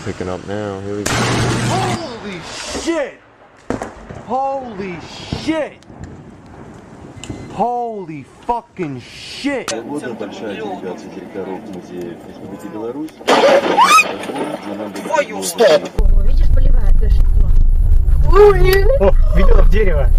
Picking up now. Here we go. Holy shit! Holy shit! Holy fucking shit! Погода, большая делегация директоров музея Республики Беларусь. Твою стоп! Видишь, поливает шекло. О, видела в дерево.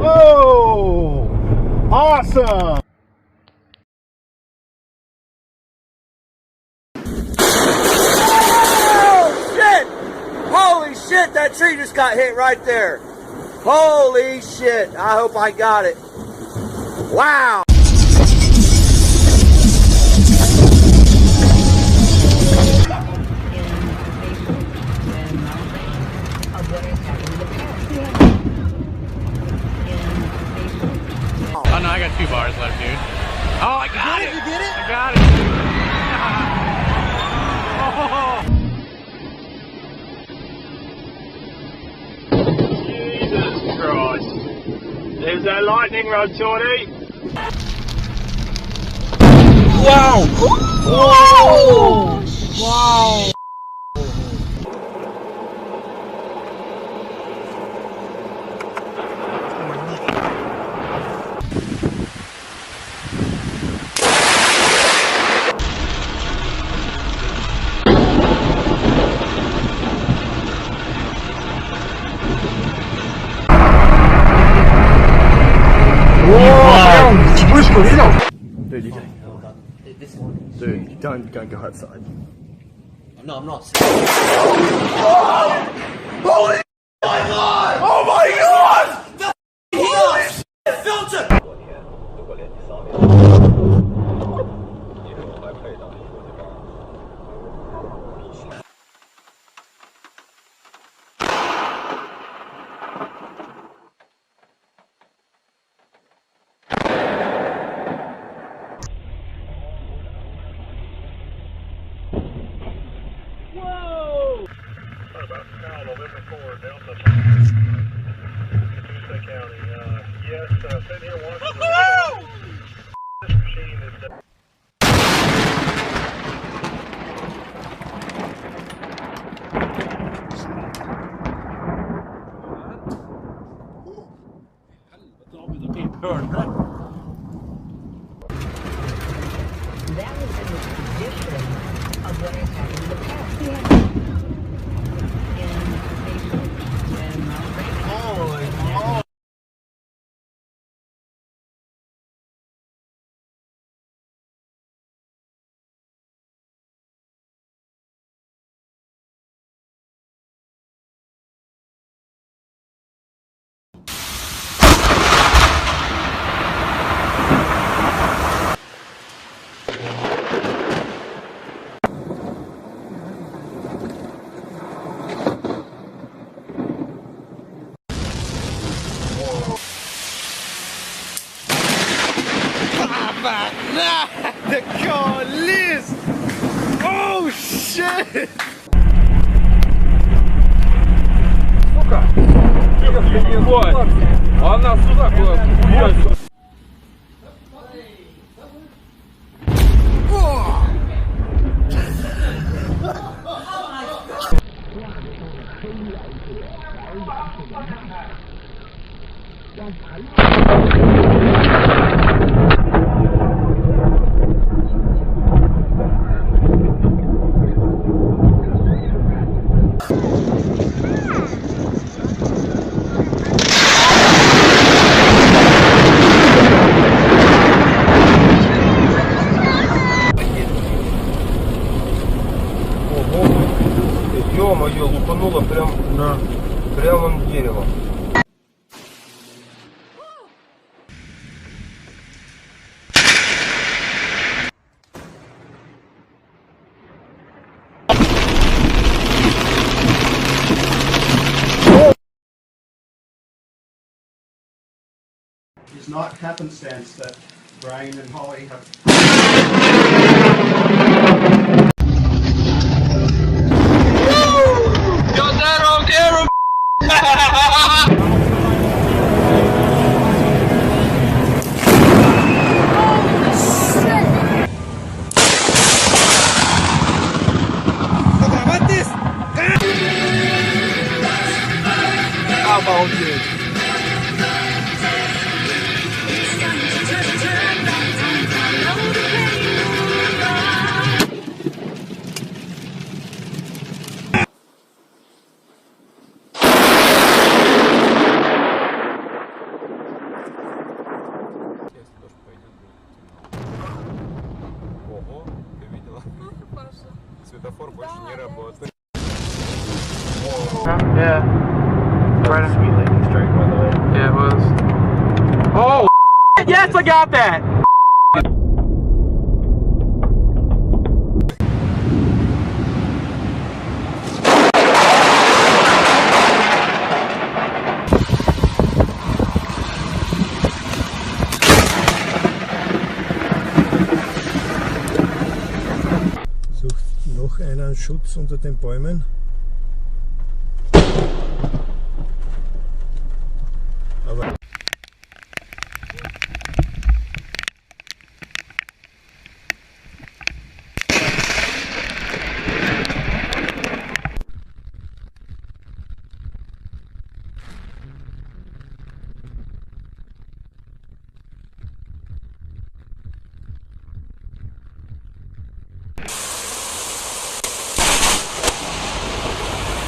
Oh, awesome! Oh shit! Holy shit! That tree just got hit right there. Holy shit! I hope I got it. Wow! Oh no, I got 2 bars left, dude. Oh, I got it! You get it? I got it! Jesus Christ. There's that lightning rod, Tawny. Wow! Whoa! Wow! Вспышку видел? Dude, you can. Dude, don't go outside. No, I'm not. Holy! Oh my god! Oh my god! Holy shit! Filter! About now, November 4, Delta, Tuesday County. Yes, sitting here watching this machine is. That was in the tradition of what has happened in the past. The car lives! Oh shit! Сука! Она сюда куда-то. Ё-моё, лупануло прямо на дерево. 1, It's not happenstance that Brian and Holly have. Got that on camera. How about you? Ого, ты видела? Светофор больше не работает. Yeah. Right. Sweet lightning strike, by the way. Yeah, it was. Oh! Yes, I got that! Sucht noch einen Schutz unter den Bäumen. Aber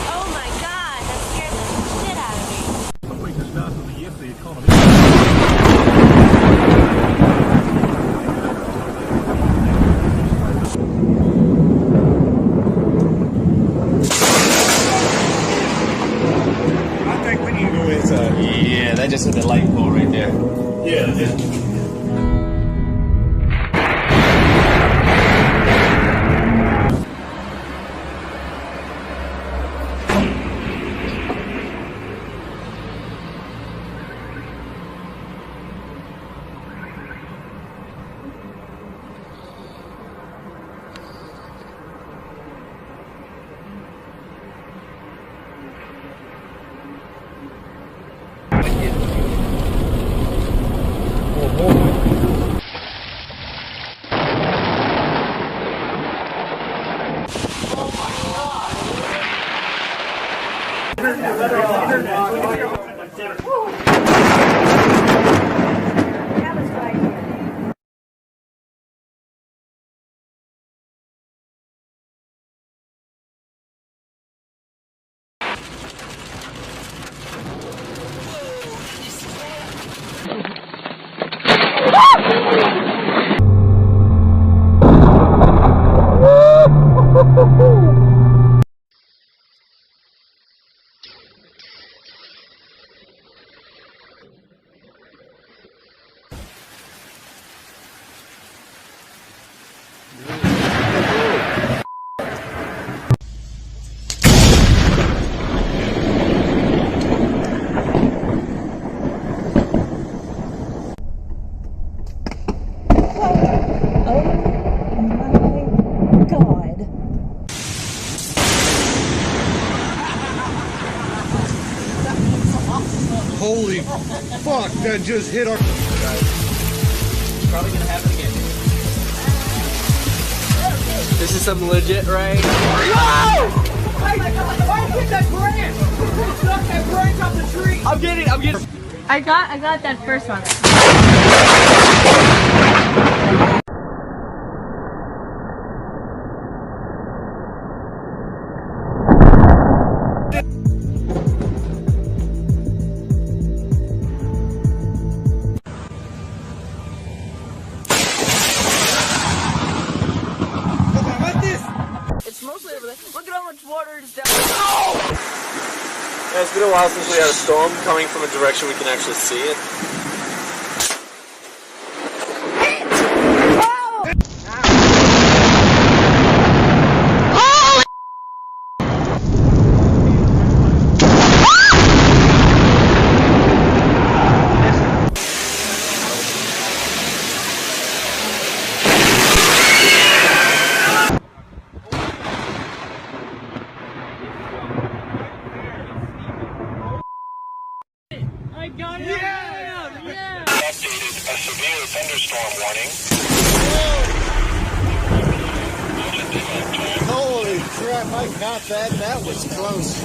Oh my god, that scared the shit out of me. I think we need to go inside. Yeah, that just hit the light pole right there. Yeah, yeah. holy fuck, that just hit our. Probably gonna happen again. This is some legit rain. I'm getting. I got that first one. It's mostly over there. Look at how much water is down. Yeah, it's been a while since we had a storm coming from a direction we can actually see it. severe thunderstorm warning. Holy crap, I got that. That was close.